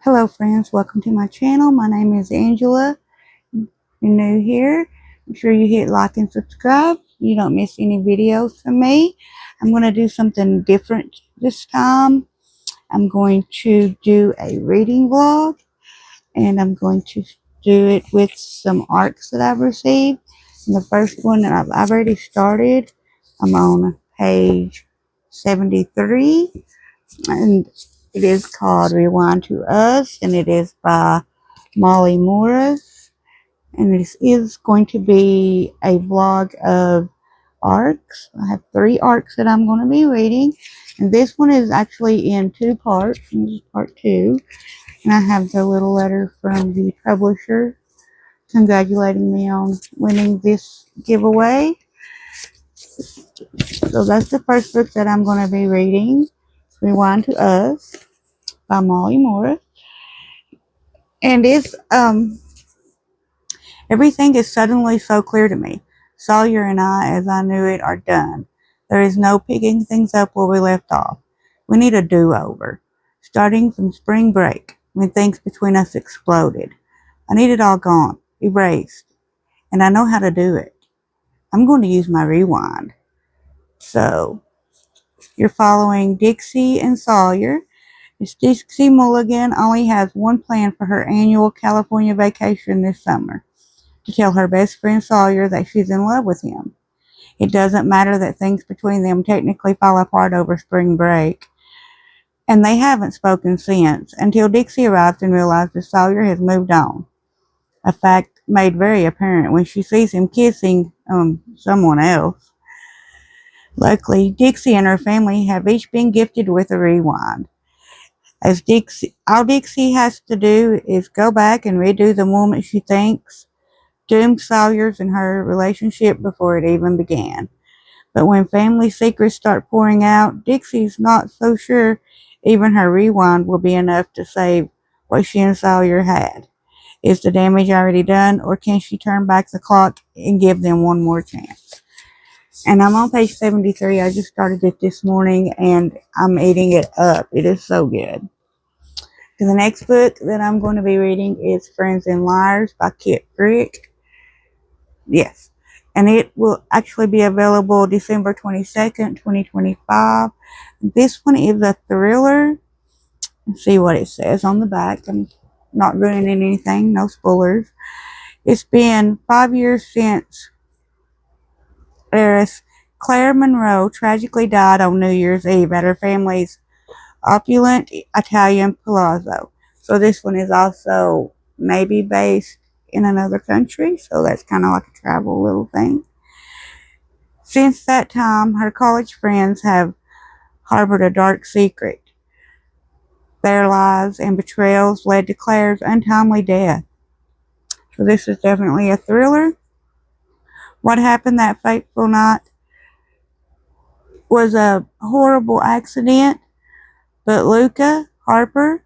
Hello friends, welcome to my channel. My name is Angela. If you're new here, make sure you hit like and subscribe. You don't miss any videos from me. I'm going to do something different this time. I'm going to do a reading vlog, and I'm going to do it with some arcs that I've received. And the first one that I've already started, I'm on page 73, and it is called Rewind to Us, and it is by Molly Morris. And this is going to be a vlog of arcs. I have 3 arcs that I'm going to be reading, and this one is actually in 2 parts. This is part 2, and I have the little letter from the publisher congratulating me on winning this giveaway. So that's the first book that I'm going to be reading, Rewind to Us by Molly Morris. And it's everything is suddenly so clear to me. Sawyer and I, as I knew it, are done. There is no picking things up where we left off. We need a do-over, starting from spring break, when things between us exploded. I need it all gone, erased, and I know how to do it. I'm going to use my rewind. So, you're following Dixie and Sawyer. Miss Dixie Mulligan only has one plan for her annual California vacation this summer: to tell her best friend Sawyer that she's in love with him. It doesn't matter that things between them technically fall apart over spring break, and they haven't spoken since, until Dixie arrives and realizes that Sawyer has moved on, a fact made very apparent when she sees him kissing someone else. Luckily, Dixie and her family have each been gifted with a rewind. All Dixie has to do is go back and redo the moment she thinks doomed Sawyer's and her relationship before it even began. But when family secrets start pouring out, Dixie's not so sure even her rewind will be enough to save what she and Sawyer had. Is the damage already done, or can she turn back the clock and give them one more chance? And I'm on page 73. I just started it this morning, and I'm eating it up. It is so good. The next book that I'm going to be reading is Friends and Liars by Kit Frick. Yes. And it will actually be available December 22nd, 2025. This one is a thriller. Let's see what it says on the back. I'm not ruining anything. No spoilers. It's been 5 years since heiress Claire Monroe tragically died on New Year's Eve at her family's opulent Italian palazzo. So this one is also maybe based in another country, so that's kind of like a travel little thing. Since that time, her college friends have harbored a dark secret. Their lies and betrayals led to Claire's untimely death. So this is definitely a thriller. What happened that fateful night was a horrible accident, but Luca, Harper,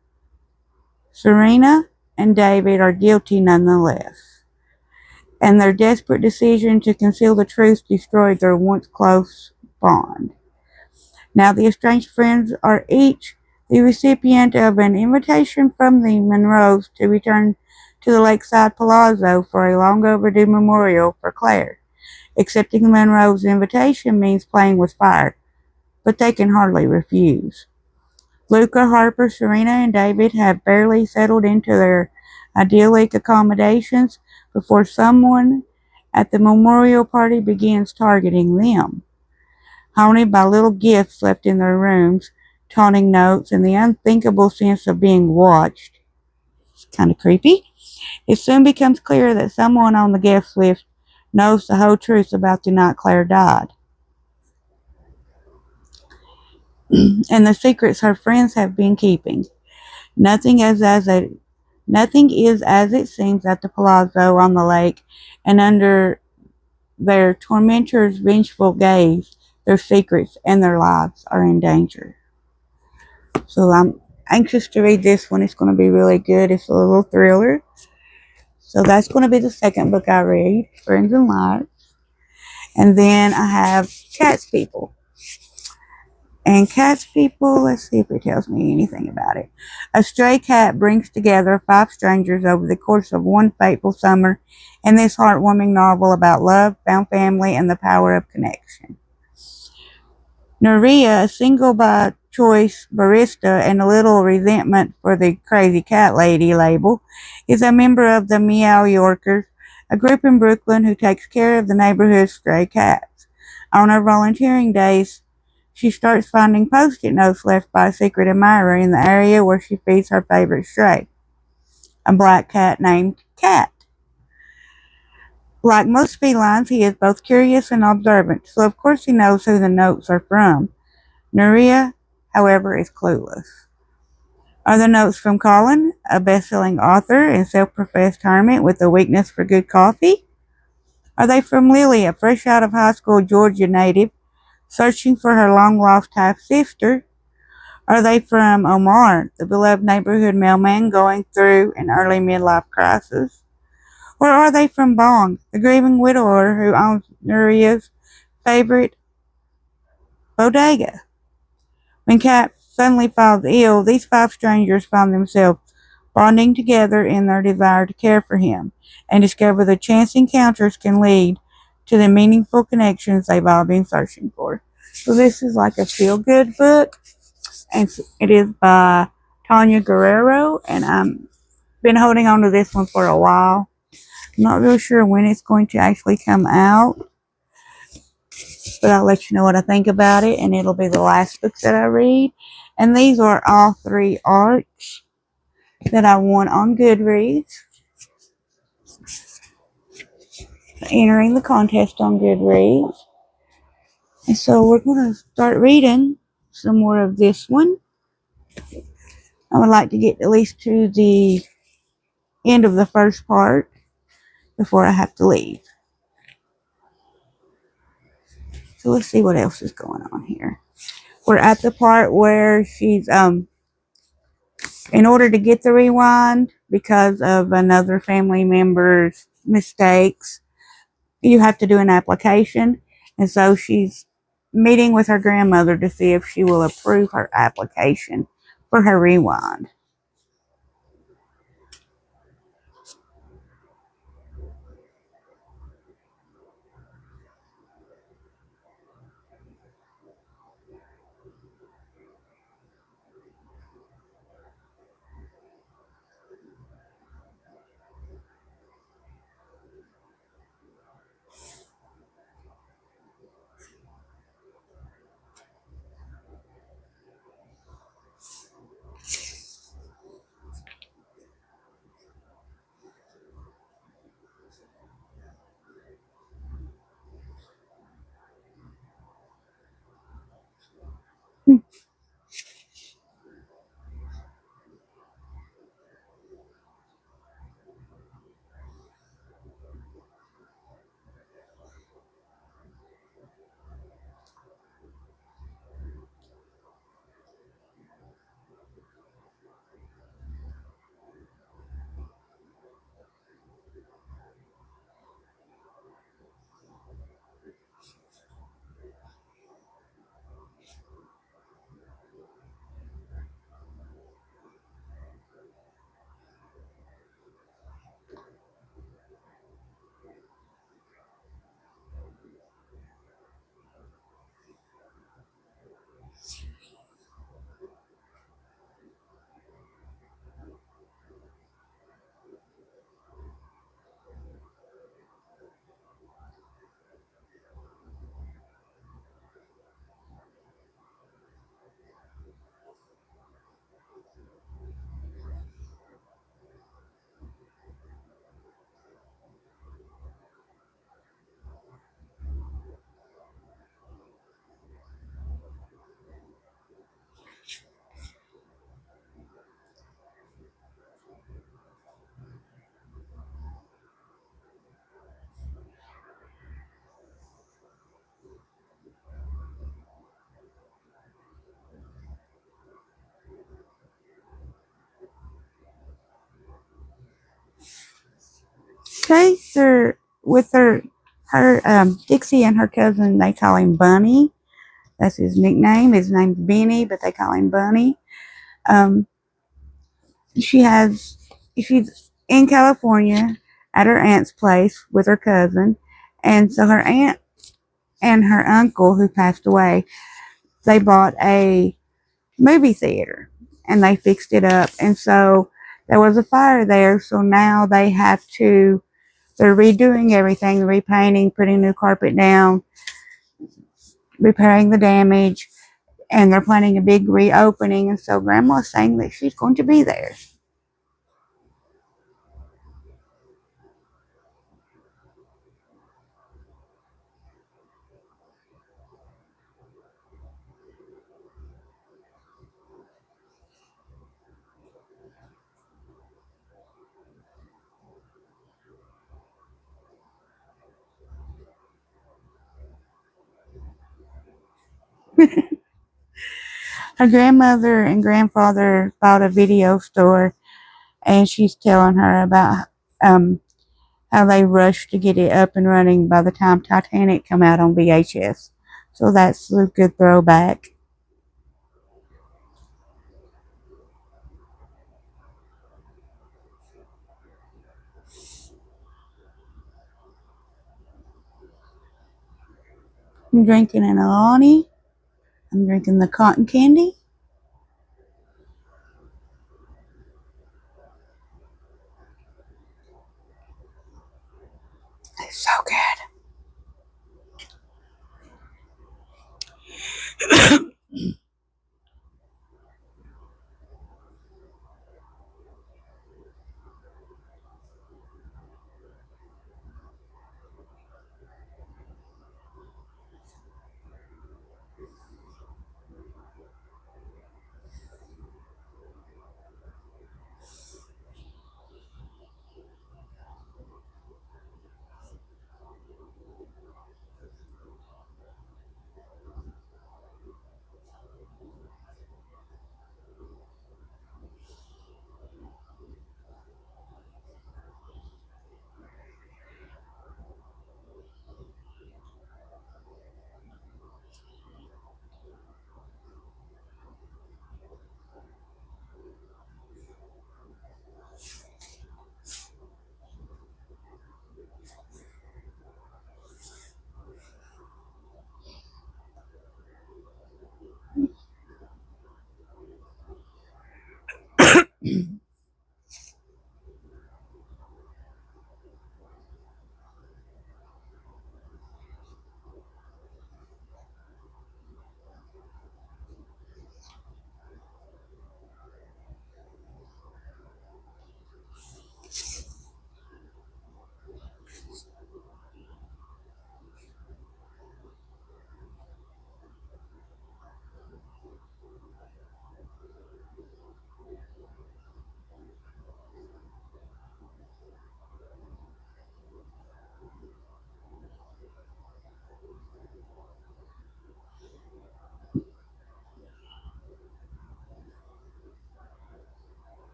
Serena, and David are guilty nonetheless. And their desperate decision to conceal the truth destroyed their once close bond. Now the estranged friends are each the recipient of an invitation from the Monroes to return to the Lakeside Palazzo for a long overdue memorial for Claire. Accepting the Monroes' invitation means playing with fire, but they can hardly refuse. Luca, Harper, Serena, and David have barely settled into their idyllic accommodations before someone at the memorial party begins targeting them. Haunted by little gifts left in their rooms, taunting notes, and the unthinkable sense of being watched. It's kind of creepy. It soon becomes clear that someone on the guest list knows the whole truth about the night Claire died, and the secrets her friends have been keeping. Nothing is as it seems at the palazzo on the lake, and under their tormentor's vengeful gaze, their secrets and their lives are in danger. So I'm anxious to read this one. It's going to be really good. It's a little thriller. So that's going to be the second book I read, Friends and Liars. And then I have Cat's People. And cats people, let's see if it tells me anything about it. A stray cat brings together 5 strangers over the course of one fateful summer in this heartwarming novel about love, found family, and the power of connection. Nuria, a single by choice barista and a little resentment for the crazy cat lady label, is a member of the Meow Yorkers, a group in Brooklyn who takes care of the neighborhood's stray cats. On her volunteering days, she starts finding post-it notes left by a secret admirer in the area where she feeds her favorite stray, a black cat named Cat. Like most felines, he is both curious and observant, so of course he knows who the notes are from. Nuria, however, is clueless. Are the notes from Colin, a best-selling author and self-professed hermit with a weakness for good coffee? Are they from Lily, a fresh out of high school Georgia native, searching for her long-lost half-sister? Are they from Omar, the beloved neighborhood mailman going through an early midlife crisis? Or are they from Bong, the grieving widower who owns Nuria's favorite bodega? When Cat suddenly falls ill, these 5 strangers find themselves bonding together in their desire to care for him and discover that chance encounters can lead to the meaningful connections they've all been searching for. So this is like a feel-good book, and it is by Tanya Guerrero, and I've been holding on to this one for a while. I'm not real sure when it's going to actually come out, but I'll let you know what I think about it, and it'll be the last book that I read. And these are all 3 arcs that I won on Goodreads, entering the contest on Goodreads. And so we're going to start reading some more of this one. I would like to get at least to the end of the first part before I have to leave. So let's see what else is going on here. We're at the part where she's, in order to get the rewind, because of another family member's mistakes, you have to do an application. And so she's meeting with her grandmother to see if she will approve her application for her rewind. Okay, so with her Dixie and her cousin, they call him Bunny. That's his nickname. His name's Benny, but they call him Bunny. Um, she has she's in California at her aunt's place with her cousin, and so her aunt and her uncle who passed away, they bought a movie theater and they fixed it up, and so there was a fire there, so now they're redoing everything, repainting, putting new carpet down, repairing the damage, and they're planning a big reopening, and so grandma's saying that she's going to be there. Her grandmother and grandfather bought a video store, and she's telling her about um, how they rushed to get it up and running by the time Titanic come out on VHS. So that's a good throwback. I'm drinking an Alani. I'm drinking the cotton candy. It's so good.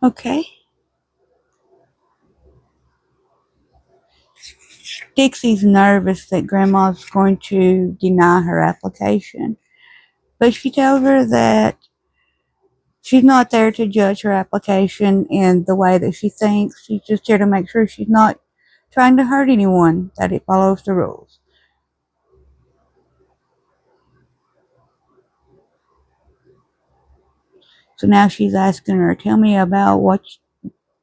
Okay. Dixie's nervous that Grandma's going to deny her application, but she tells her that she's not there to judge her application in the way that she thinks. She's just here to make sure she's not trying to hurt anyone, that it follows the rules. So now she's asking her, tell me about what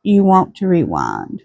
you want to rewind.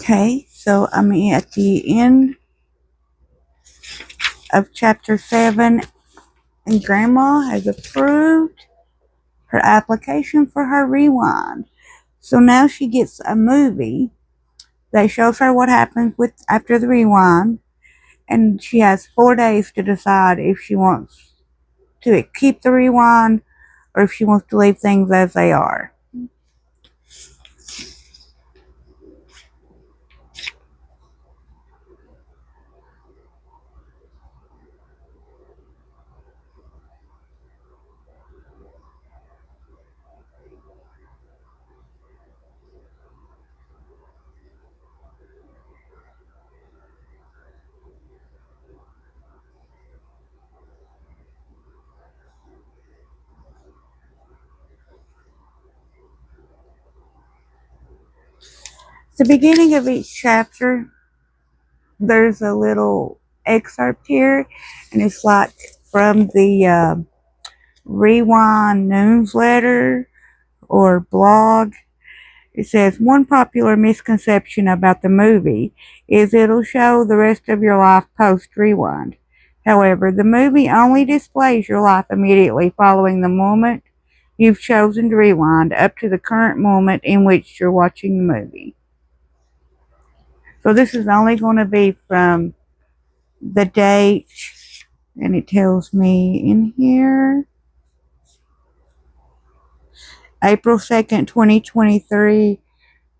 Okay, so I'm at the end of chapter 7, and Grandma has approved her application for her rewind. So now she gets a movie that shows her what happens with after the rewind, and she has 4 days to decide if she wants to keep the rewind or if she wants to leave things as they are. At the beginning of each chapter, there's a little excerpt here, and it's like from the Rewind newsletter or blog. It says, one popular misconception about the movie is it'll show the rest of your life post Rewind. However, the movie only displays your life immediately following the moment you've chosen to rewind up to the current moment in which you're watching the movie. So this is only going to be from the date, and it tells me in here, April 2nd, 2023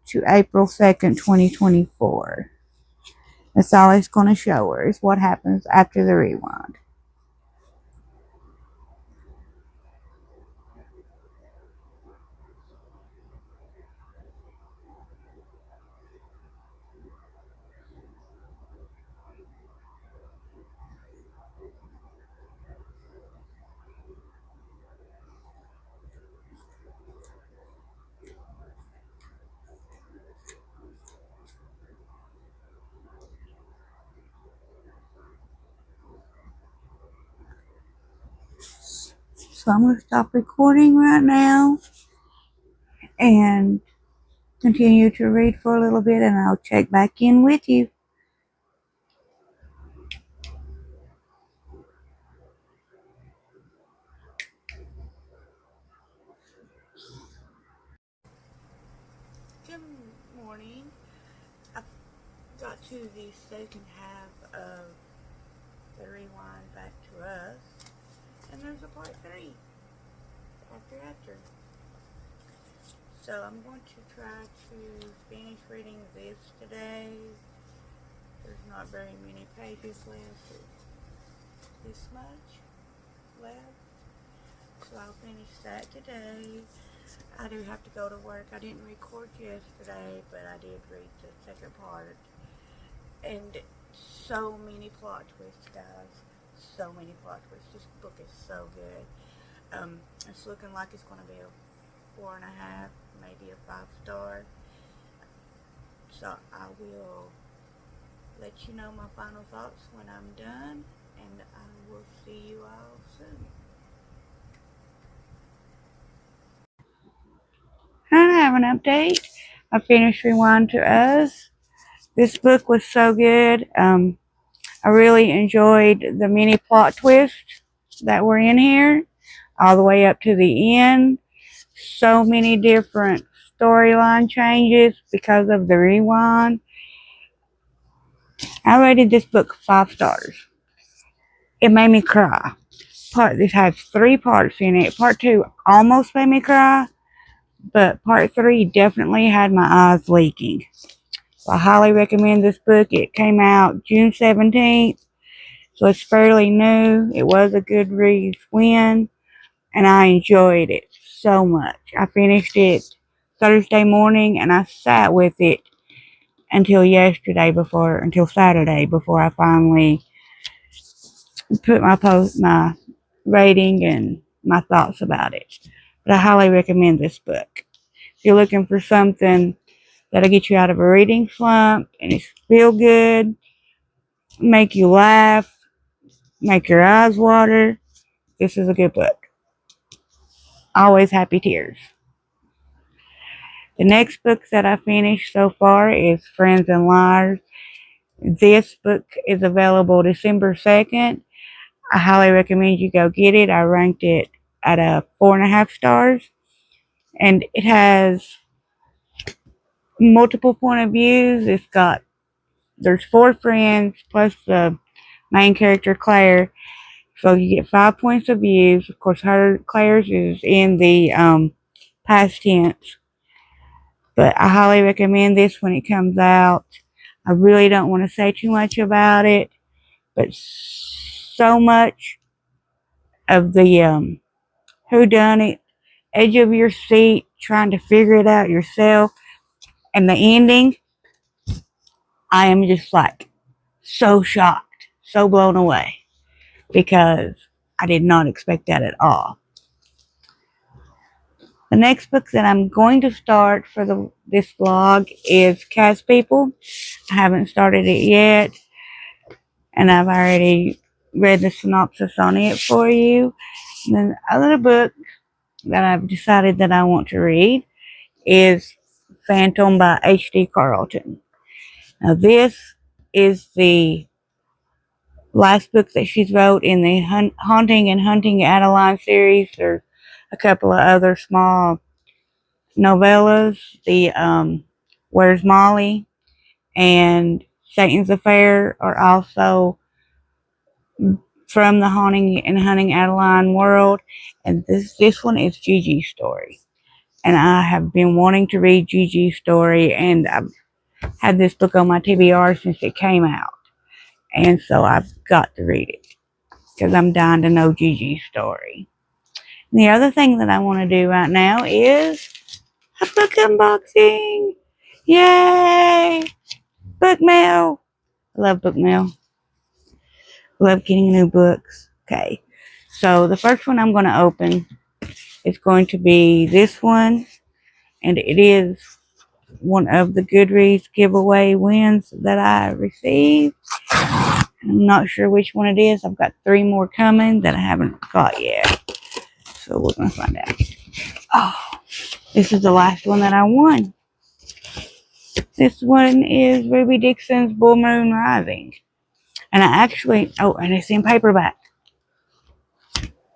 to April 2nd, 2024. That's all it's going to show her, is what happens after the rewind. So I'm going to stop recording right now and continue to read for a little bit, and I'll check back in with you. Good morning. I've got to the second half of the rewind back to us, and there's a part 3 after. So I'm going to try to finish reading this today. There's not very many pages left. This much left. So I'll finish that today. I do have to go to work. I didn't record yesterday, but I did read the second part. And so many plot twists, guys. So many plot twists. This book is so good. It's looking like it's going to be a 4.5, maybe a 5-star. So I will let you know my final thoughts when I'm done, and I will see you all soon. I have an update. I finished Rewind to Us. This book was so good. I really enjoyed the mini plot twists that were in here, all the way up to the end. So many different storyline changes because of the rewind. I rated this book 5 stars. It made me cry. This has 3 parts in it. Part 2 almost made me cry, but part 3 definitely had my eyes leaking. So I highly recommend this book. It came out June 17th, so it's fairly new. It was a Goodreads win, and I enjoyed it so much. I finished it Thursday morning, and I sat with it until Saturday before I finally put my rating and my thoughts about it. But I highly recommend this book. If you're looking for something that'll get you out of a reading slump and it's feel good, make you laugh, make your eyes water, this is a good book. Always happy tears. The next book that I finished so far is Friends and Liars. This book is available December 2nd. I highly recommend you go get it. I ranked it at a 4.5 stars. And it has multiple point of views. There's 4 friends plus the main character Claire. So you get 5 points of views. Of course, Claire's is in the past tense. But I highly recommend this when it comes out. I really don't want to say too much about it, but so much of the whodunit, edge of your seat, trying to figure it out yourself, and the ending, I am just like so shocked, so blown away, because I did not expect that at all. The next book that I'm going to start for this vlog is Cat People. I haven't started it yet, and I've already read the synopsis on it for you. And then other book that I've decided that I want to read is Phantom by H.D. Carlton. Now this is the last book that she's wrote in the Haunting and Hunting Adeline series. There's a couple of other small novellas. The Where's Molly and Satan's Affair are also from the Haunting and Hunting Adeline world. And this one is Gigi's story. And I have been wanting to read Gigi's story, and I've had this book on my TBR since it came out. And so I've got to read it because I'm dying to know Gigi's story. And the other thing that I want to do right now is a book unboxing. Yay! Book mail. I love book mail. Love getting new books. Okay. So the first one I'm going to open is going to be this one. And it is one of the Goodreads giveaway wins that I received. I'm not sure which one it is. I've got 3 more coming that I haven't got yet. So we're going to find out. Oh, this is the last one that I won. This one is Ruby Dixon's Bull Moon Rising. And I actually, and it's in paperback.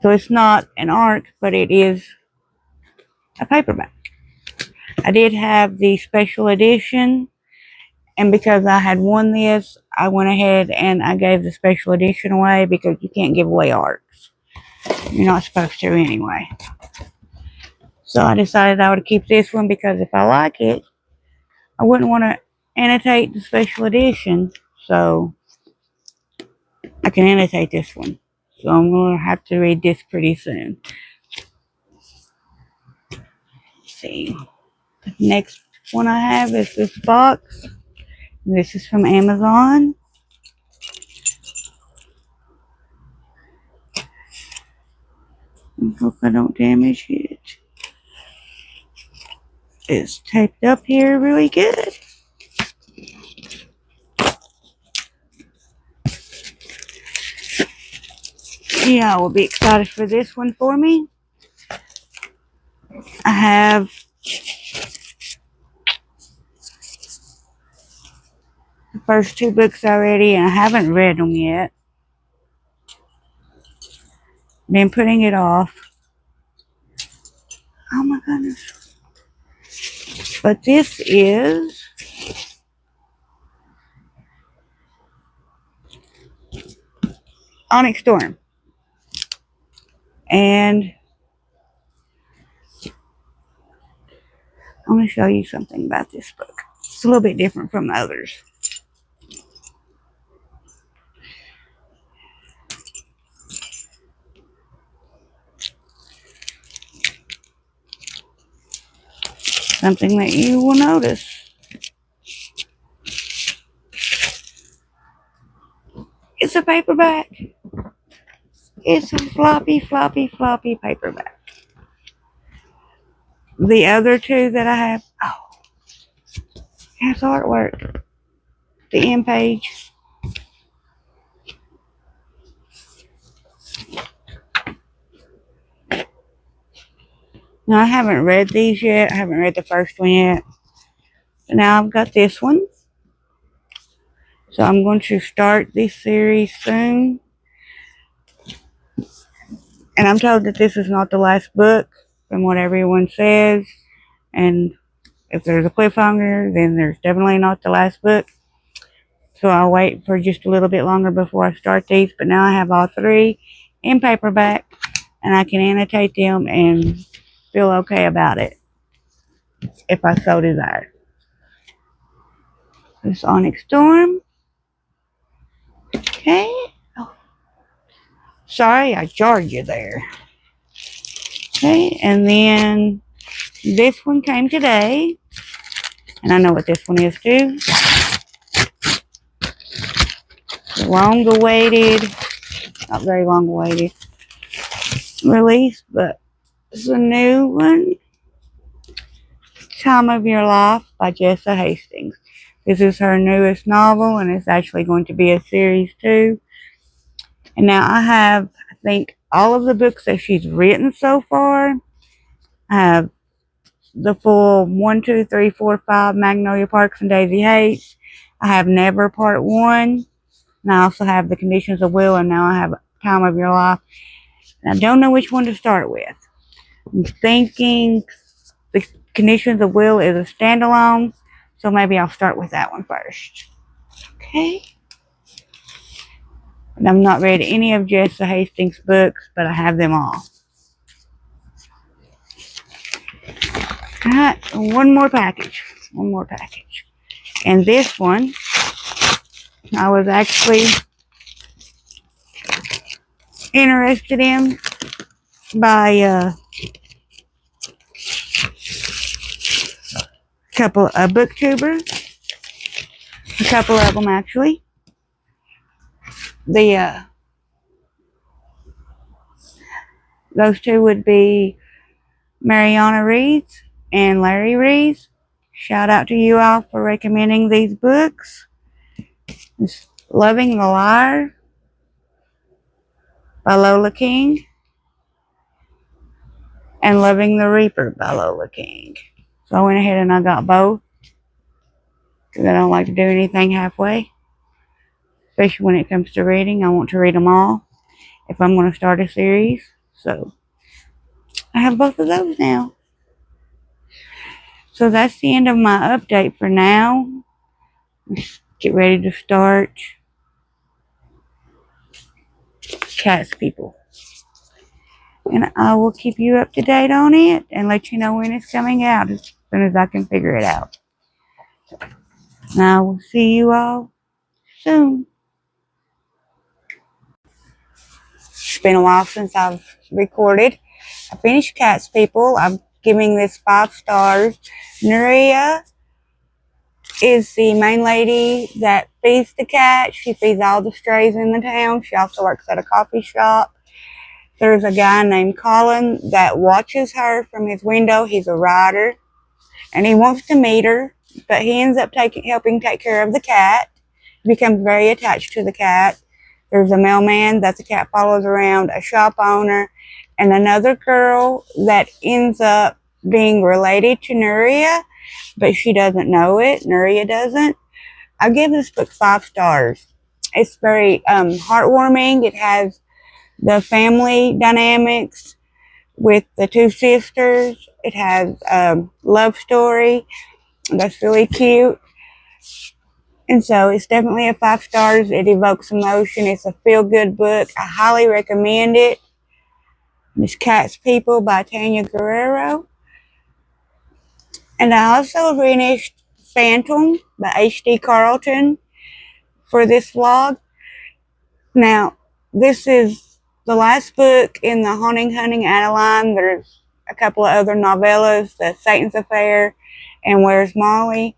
So it's not an ARC, but it is a paperback. I did have the special edition. And because I had won this, I went ahead and I gave the special edition away because you can't give away ARCs. You're not supposed to anyway. So I decided I would keep this one because if I like it, I wouldn't want to annotate the special edition. So I can annotate this one. So I'm going to have to read this pretty soon. Let's see. The next one I have is this box. This is from Amazon. I hope I don't damage it. It's taped up here really good. Yeah, I will be excited for this one for me. I have the first 2 books already, and I haven't read them yet. Been putting it off. Oh my goodness. But this is Onyx Storm. And I'm going to show you something about this book. It's a little bit different from the others. Something that you will notice. It's a paperback. It's a floppy, floppy, floppy paperback. The other 2 that I have, has artwork. The end page. Now, I haven't read these yet. I haven't read the first one yet. But now I've got this one. So I'm going to start this series soon. And I'm told that this is not the last book from what everyone says. And if there's a cliffhanger, then there's definitely not the last book. So I'll wait for just a little bit longer before I start these. But now I have all three in paperback. And I can annotate them and feel okay about it, if I so desire. This Onyx Storm. Okay. Oh, sorry, I jarred you there. Okay, and then this one came today. And I know what this one is too. Long-awaited, not very long-awaited release, but it's a new one. Time of Your Life by Jessa Hastings. This is her newest novel, and it's actually going to be a series too. And now I have, I think, all of the books that she's written so far. I have the full 1, 2, 3, 4, 5 Magnolia Parks and Daisy Hates. I have Never Part 1. And I also have The Conditions of Will, and now I have Time of Your Life. And I don't know which one to start with. I'm thinking The Conditions of Will is a standalone, so maybe I'll start with that one first. Okay. And I've not read any of Jessa Hastings' books, but I have them all. Alright, one more package. And this one, I was actually interested in by a couple of booktubers. A couple of them actually. Those two would be Mariana Reeds and Larry Reeds. Shout out to you all for recommending these books. It's Loving the Liar by Lola King and Loving the Reaper by Lola King. So I went ahead and I got both because I don't like to do anything halfway. Especially when it comes to reading. I want to read them all if I'm going to start a series. So I have both of those now. So that's the end of my update for now. Let's get ready to start Cats People. And I will keep you up to date on it and let you know when it's coming out as soon as I can figure it out. And I will see you all soon. It's been a while since I've recorded. I finished Cats People. I'm giving this 5 stars. Nuria is the main lady that feeds the cats. She feeds all the strays in the town. She also works at a coffee shop. There's a guy named Colin that watches her from his window. He's a writer, and he wants to meet her, but he ends up helping take care of the cat. He becomes very attached to the cat. There's a mailman that the cat follows around, a shop owner, and another girl that ends up being related to Nuria, but she doesn't know it. Nuria doesn't. I give this book 5 stars. It's very heartwarming. It has the family dynamics with the 2 sisters. It has a love story that's really cute. And so it's definitely a 5 stars. It evokes emotion. It's a feel-good book. I highly recommend it. It's Cats People by Tanya Guerrero. And I also finished Phantom by H.D. Carlton for this vlog. Now, this is the last book in the Haunting Hunting Adeline. There's a couple of other novellas, The Satan's Affair and Where's Molly.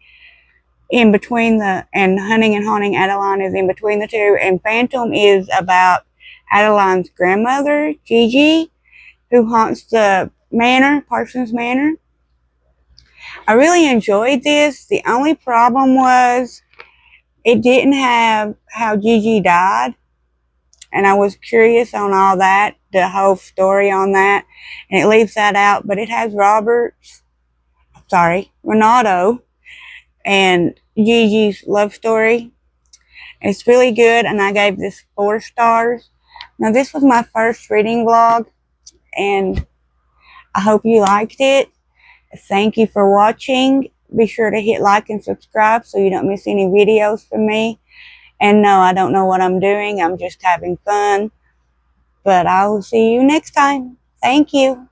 In between and Hunting and Haunting Adeline is in between the two. And Phantom is about Adeline's grandmother, Gigi, who haunts the manor, Parsons Manor. I really enjoyed this. The only problem was it didn't have how Gigi died. And I was curious on all that. the whole story on that, and it leaves that out, but it has Renato and Gigi's love story. It's really good, and I gave this 4 stars. Now, this was my first reading vlog, and I hope you liked it. Thank you for watching. Be sure to hit like and subscribe so you don't miss any videos from me. And no, I don't know what I'm doing. I'm just having fun. But I will see you next time. Thank you.